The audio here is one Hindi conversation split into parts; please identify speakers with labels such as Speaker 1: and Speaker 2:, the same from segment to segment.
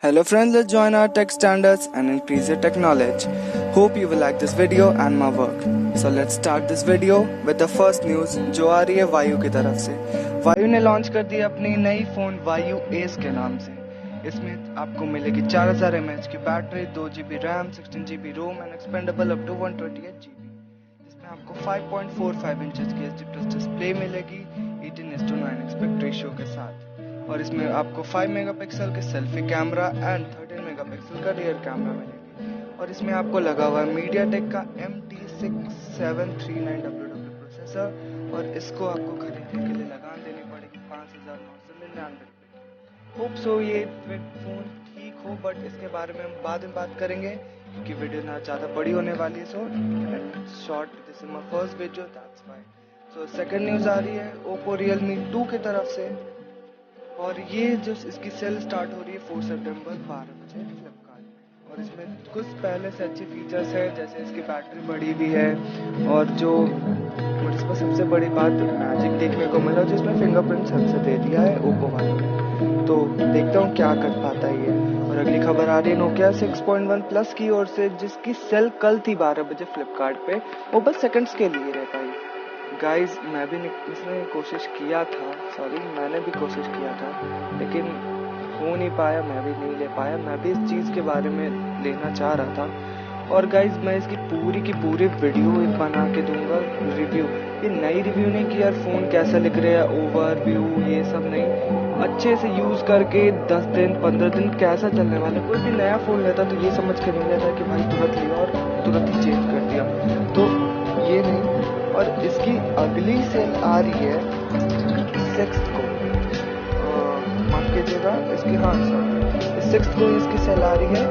Speaker 1: Hello friends, let's join our tech standards and increase your tech knowledge. Hope you will like this video and my work. So let's start this video with the first news जो आ रही है वायु की तरफ से। वायु ने लॉन्च कर दी अपनी नई फोन वायु एस के नाम से। इसमें आपको मिलेगी 4000 mAh की battery, 2GB RAM, 16GB ROM and expandable up to 128GB। इसमें आपको 5.45 इंचेस की HD+ डिस्प्ले मिलेगी 18:9 एस्पेक्ट रेशियो के साथ। और इसमें आपको 5 मेगापिक्सल के सेल्फी कैमरा एंड 13 मेगापिक्सल का रियर कैमरा मिलेगी। और इसमें आपको लगा हुआ है मीडियाटेक का MT6739WW प्रोसेसर और इसको आपको खरीदने के लिए लगान देनी पड़ेगी 5999 रुपये। होप सो ये फोन ठीक हो, बट इसके बारे में हम बाद में बात करेंगे क्योंकि वीडियो ना ज़्यादा बड़ी होने वाली है। So short, this is my first video, that's why. So second news आ रही है ओप्पो Realme 2 की तरफ से। और ये जो इसकी सेल स्टार्ट हो रही है 4 सितंबर 12 बजे फ्लिपकार्ट। और इसमें कुछ पहले से अच्छे फीचर्स हैं, जैसे इसकी बैटरी बड़ी भी है और जो इसमें सबसे बड़ी बात मैजिक देखने को मिला जिसमें फिंगरप्रिंट सेंसर दे दिया है ओप्पो वालों ने। तो देखता हूँ क्या कर पाता है ये। और अगली खबर आ रही है नोकिया 6.1 प्लस की ओर से, जिसकी सेल कल थी 12 बजे फ्लिपकार्ट पे। वो बस सेकंड्स के लिए रह पाई। गाइज मैंने भी कोशिश किया था लेकिन हो नहीं पाया, मैं भी नहीं ले पाया। मैं भी इस चीज़ के बारे में लेना चाह रहा था। और गाइज मैं इसकी पूरी की पूरी वीडियो बना के दूंगा रिव्यू। ये नई रिव्यू नहीं कि यार फ़ोन कैसा लिख रहा है, ओवरव्यू ये सब नहीं। अच्छे से यूज़ करके 10 दिन 15 दिन कैसा चलने वाला। कोई भी नया फ़ोन लेता तो ये समझ के नहीं लेता कि भाई तुरंत लिया और तुरंत ही चेंज कर दिया, तो ये नहीं। और इसकी अगली सेल आ रही है 6 को, माफ कीजिएगा इसकी, हाँ सॉरी 6 को इसकी सेल आ रही है।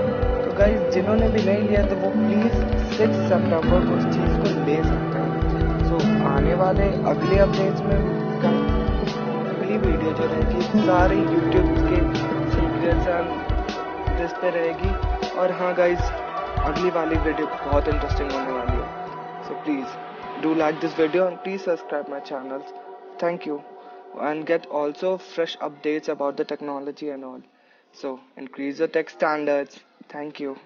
Speaker 1: तो गाइस जिन्होंने भी नहीं लिया तो वो प्लीज़ 6 सितंबर को इस चीज़ को ले सकते हैं। सो आने वाले अगले अपडेट्स में अगली वीडियो जो रहेगी सारी यूट्यूब के सीक्रेट्स एंड इस पे रहेगी। और हाँ गाइस, अगली वाली वीडियो बहुत इंटरेस्टिंग होने वाली है। So please do like this video and please subscribe my channel. Thank you, and get also fresh updates about the technology and all. So increase your tech standards. Thank you.